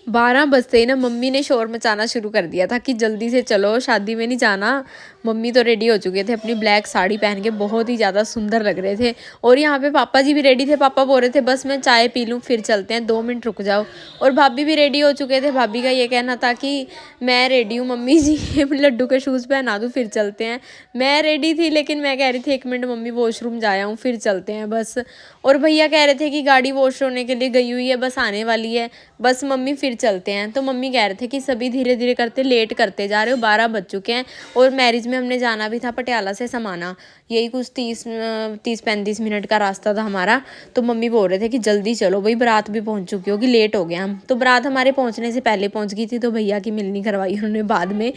12 बजते ही ना मम्मी ने शोर मचाना शुरू कर दिया था कि जल्दी से चलो, शादी में नहीं जाना। मम्मी तो रेडी हो चुके थे अपनी ब्लैक साड़ी पहन के, बहुत ही ज़्यादा सुंदर लग रहे थे। और यहाँ पे पापा जी भी रेडी थे। पापा बोल रहे थे बस मैं चाय पी लूँ फिर चलते हैं, 2 मिनट रुक जाओ। और भाभी भी रेडी हो चुके थे। भाभी का ये कहना था कि मैं रेडी हूँ मम्मी जी, लड्डू के शूज़ पहना दूँ फिर चलते हैं। मैं रेडी थी लेकिन मैं कह रही थी 1 मिनट मम्मी वॉशरूम जाया हूँ फिर चलते हैं बस। और भैया कह रहे थे कि गाड़ी वॉश होने के लिए गई हुई है, बस आने वाली है, बस मम्मी फिर चलते हैं। तो मम्मी कह रहे थे कि सभी धीरे धीरे करते लेट करते जा रहे हो, 12 बज चुके हैं। और मैरिज में हमने जाना भी था पटियाला से समाना, यही कुछ 30-35 मिनट का रास्ता था हमारा। तो मम्मी बोल रहे थे कि जल्दी चलो भाई, बारात भी पहुंच चुकी होगी, लेट हो गए हम। तो बारात हमारे पहुंचने से पहले पहुंच गई थी, तो भैया की मिलनी करवाई उन्होंने बाद में।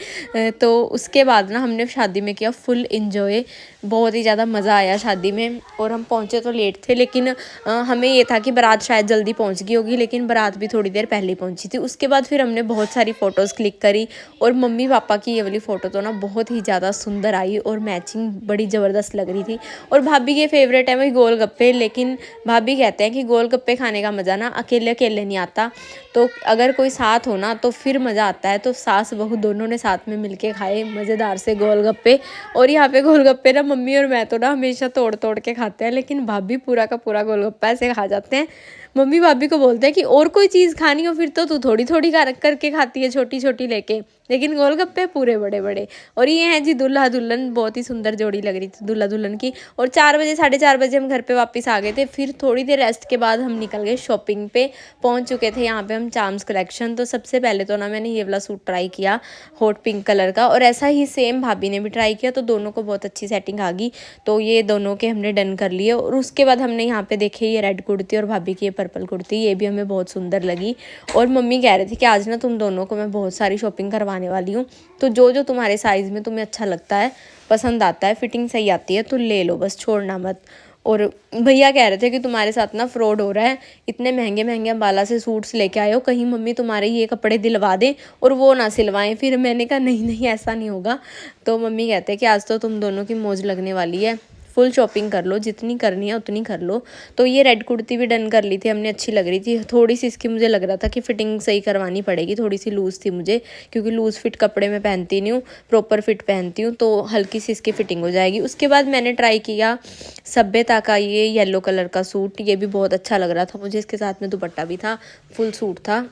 तो उसके बाद ना हमने शादी में किया फुल इंजॉय, बहुत ही ज़्यादा मज़ा आया शादी में। और हम पहुँचे तो लेट थे, लेकिन हमें ये था कि बारात शायद जल्दी पहुँच गई होगी, लेकिन बारात भी थोड़ी देर पहले पहुँची थी। उसके बाद फिर हमने बहुत सारी फ़ोटोज़ क्लिक करी। और मम्मी पापा की ये वाली फ़ोटो तो ना बहुत ही ज़्यादा सुंदर आई और मैचिंग बड़ी ज़बरदस्त लग रही थी। और भाभी के फेवरेट है वही गोलगप्पे, लेकिन भाभी कहते हैं कि गोलगप्पे खाने का मज़ा ना अकेले अकेले नहीं आता, तो अगर कोई साथ हो ना तो फिर मज़ा आता है। तो सास बहू दोनों ने साथ में मिलके खाए मज़ेदार से गोलगप्पे। और यहाँ पे गोलगप्पे ना मम्मी और मैं तो ना हमेशा तोड़ तोड़ के खाते हैं, लेकिन भाभी पूरा का पूरा गोलगप्पा ऐसे खा जाते हैं। मम्मी भाभी को बोलते हैं कि और कोई चीज़ खानी हो फिर तो तू थोड़ी थोड़ी करके खाती है, छोटी छोटी लेके, लेकिन गोलगप्पे पूरे बड़े बड़े। और ये हैं जी दूल्हा दुल्हन, बहुत ही सुंदर जोड़ी लग रही थी दूल्हा दुल्हन की। और 4 बजे 4:30 बजे हम घर पे वापस आ गए थे। फिर थोड़ी देर रेस्ट के बाद हम निकल गए शॉपिंग पे। पहुंच चुके थे यहाँ पे हम चार्म्स कलेक्शन। तो सबसे पहले तो ना मैंने ये वाला सूट ट्राई किया हॉट पिंक कलर का, और ऐसा ही सेम भाभी ने भी ट्राई किया, तो दोनों को बहुत अच्छी सेटिंग आ गई। तो ये दोनों के हमने डन कर लिए। और उसके बाद हमने यहाँ पे देखे ये रेड कुर्ती और भाभी की ये पर्पल कुर्ती, ये भी हमें बहुत सुंदर लगी। और मम्मी कह रहे थे कि आज ना तुम दोनों को मैं बहुत सारी शॉपिंग करवाने वाली हूँ, तो जो जो तुम्हारे साइज़ में तुम्हें अच्छा लगता है, पसंद आता है, फिटिंग सही आती है, तो ले लो बस, छोड़ना मत। और भैया कह रहे थे कि तुम्हारे साथ ना फ्रॉड हो रहा है, इतने महंगे महंगे अम्बाला से सूट्स लेके आए हो, कहीं मम्मी तुम्हारे ये कपड़े दिलवा दें और वो ना सिलवाएं फिर। मैंने कहा नहीं नहीं ऐसा नहीं होगा। तो मम्मी कहते हैं कि आज तो तुम दोनों की मौज लगने वाली है, फुल शॉपिंग कर लो, जितनी करनी है उतनी कर लो। तो ये रेड कुर्ती भी डन कर ली थी हमने, अच्छी लग रही थी। थोड़ी सी इसकी मुझे लग रहा था कि फिटिंग सही करवानी पड़ेगी, थोड़ी सी लूज़ थी मुझे, क्योंकि लूज़ फिट कपड़े मैं पहनती नहीं हूँ, प्रॉपर फिट पहनती हूँ, तो हल्की सी इसकी फिटिंग हो जाएगी। उसके बाद मैंने ट्राई किया सभ्यता का ये येलो कलर का सूट, ये भी बहुत अच्छा लग रहा था मुझे, इसके साथ में दुपट्टा भी था, फुल सूट था,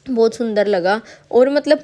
बहुत सुंदर लगा। और मतलब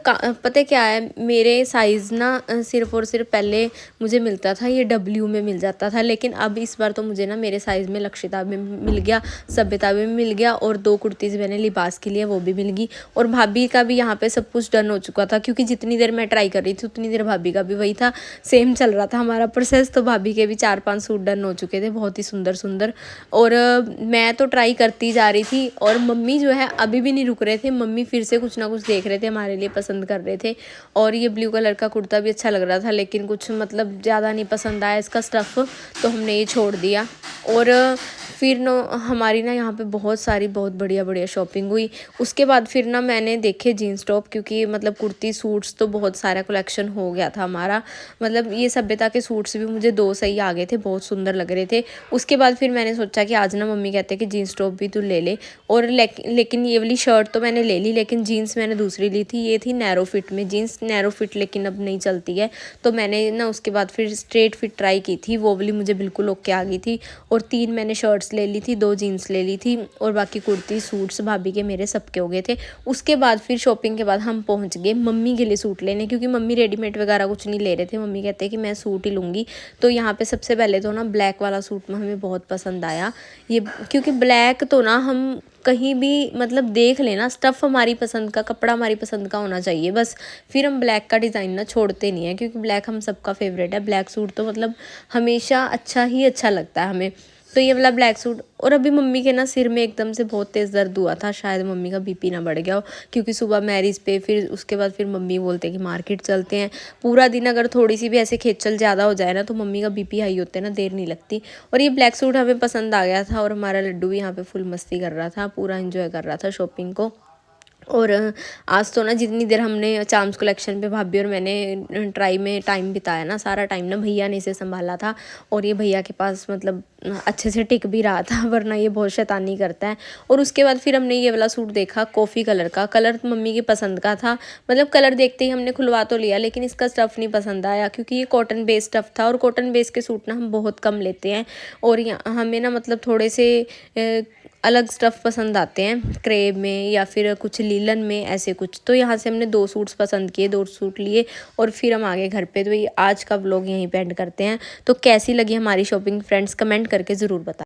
पता क्या है, मेरे साइज़ ना सिर्फ़ और सिर्फ पहले मुझे मिलता था ये डब्ल्यू में मिल जाता था, लेकिन अब इस बार तो मुझे ना मेरे साइज़ में लक्षिता में मिल गया, सभ्यता में मिल गया, और 2 कुर्तीज़ मैंने लिबास के लिए वो भी मिल गई। और भाभी का भी यहाँ पे सब कुछ डन हो चुका था, क्योंकि जितनी देर मैं ट्राई कर रही थी उतनी देर भाभी का भी वही था, सेम चल रहा था हमारा प्रोसेस। तो भाभी के भी 4-5 सूट डन हो चुके थे, बहुत ही सुंदर सुंदर। और मैं तो ट्राई करती जा रही थी, और मम्मी जो है अभी भी नहीं रुक रहे थे, मम्मी फिर से कुछ ना कुछ देख रहे थे, हमारे लिए पसंद कर रहे थे। और ये ब्लू कलर का कुर्ता भी अच्छा लग रहा था, लेकिन कुछ मतलब ज़्यादा नहीं पसंद आया इसका स्टफ़, तो हमने ये छोड़ दिया। और फिर ना हमारी ना यहाँ पे बहुत सारी बहुत बढ़िया बढ़िया शॉपिंग हुई। उसके बाद फिर ना मैंने देखे जीन्स टॉप, क्योंकि मतलब कुर्ती सूट्स तो बहुत सारा कलेक्शन हो गया था हमारा। मतलब ये सभ्यता के सूट्स भी मुझे 2 सही आ गए थे, बहुत सुंदर लग रहे थे। उसके बाद फिर मैंने सोचा कि आज ना मम्मी कहते हैं कि जीन्स टॉप भी तू ले ले। और लेकिन ये वाली शर्ट तो मैंने ले ली, लेकिन जीन्स मैंने दूसरी ली थी, ये थी नैरो फिट में जीन्स, नैरो फिट लेकिन अब नहीं चलती है, तो मैंने ना उसके बाद फिर स्ट्रेट फिट ट्राई की थी, वो वाली मुझे बिल्कुल ओके आ गई थी। और 3 मैंने शर्ट्स ले ली थी, 2 जीन्स ले ली थी, और बाकी कुर्ती सूट्स भाभी के मेरे सबके हो गए थे। उसके बाद फिर शॉपिंग के बाद हम पहुंच गए मम्मी के लिए सूट लेने, क्योंकि मम्मी रेडीमेड वगैरह कुछ नहीं ले रहे थे, मम्मी कहते हैं कि मैं सूट ही लूँगी। तो यहाँ पे सबसे पहले तो ना ब्लैक वाला सूट में हमें बहुत पसंद आया ये, क्योंकि ब्लैक तो ना हम कहीं भी मतलब देख लेना, स्टफ़ हमारी पसंद का, कपड़ा हमारी पसंद का होना चाहिए बस, फिर हम ब्लैक का डिज़ाइन ना छोड़ते नहीं है, क्योंकि ब्लैक हम सबका फेवरेट है। ब्लैक सूट तो मतलब हमेशा अच्छा लगता है हमें। तो ये वाला ब्लैक सूट। और अभी मम्मी के ना सिर में एकदम से बहुत तेज़ दर्द हुआ था, शायद मम्मी का बीपी ना बढ़ गया हो, क्योंकि सुबह मैरिज पे, फिर उसके बाद फिर मम्मी बोलते हैं कि मार्केट चलते हैं। पूरा दिन अगर थोड़ी सी भी ऐसे खेचल ज़्यादा हो जाए ना, तो मम्मी का बीपी हाई होते हैं ना, देर नहीं लगती। और ये ब्लैक सूट हमें पसंद आ गया था, और हमारा लड्डू भी यहाँ पे फुल मस्ती कर रहा था, पूरा एंजॉय कर रहा था शॉपिंग को। और आज तो ना जितनी देर हमने चार्म्स कलेक्शन पे भाभी और मैंने ट्राई में टाइम बिताया ना, सारा टाइम ना भैया ने इसे संभाला था। और ये भैया के पास मतलब अच्छे से टिक भी रहा था, वरना ये बहुत शैतानी करता है। और उसके बाद फिर हमने ये वाला सूट देखा कॉफ़ी कलर का। कलर मम्मी की पसंद का था, मतलब कलर देखते ही हमने खुलवा तो लिया, लेकिन इसका स्टफ़ नहीं पसंद आया क्योंकि ये कॉटन बेस्ड स्टफ़ था, और कॉटन बेस के सूट ना हम बहुत कम लेते हैं। और हमें ना मतलब थोड़े से अलग स्टफ़ पसंद आते हैं, क्रेप में या फिर कुछ लीलन में, ऐसे कुछ। तो यहाँ से हमने 2 सूट्स पसंद किए, 2 सूट लिए और फिर हम आ गए घर पे। तो ये आज का व्लॉग यहीं पे एंड करते हैं। तो कैसी लगी हमारी शॉपिंग फ्रेंड्स, कमेंट करके ज़रूर बताएं।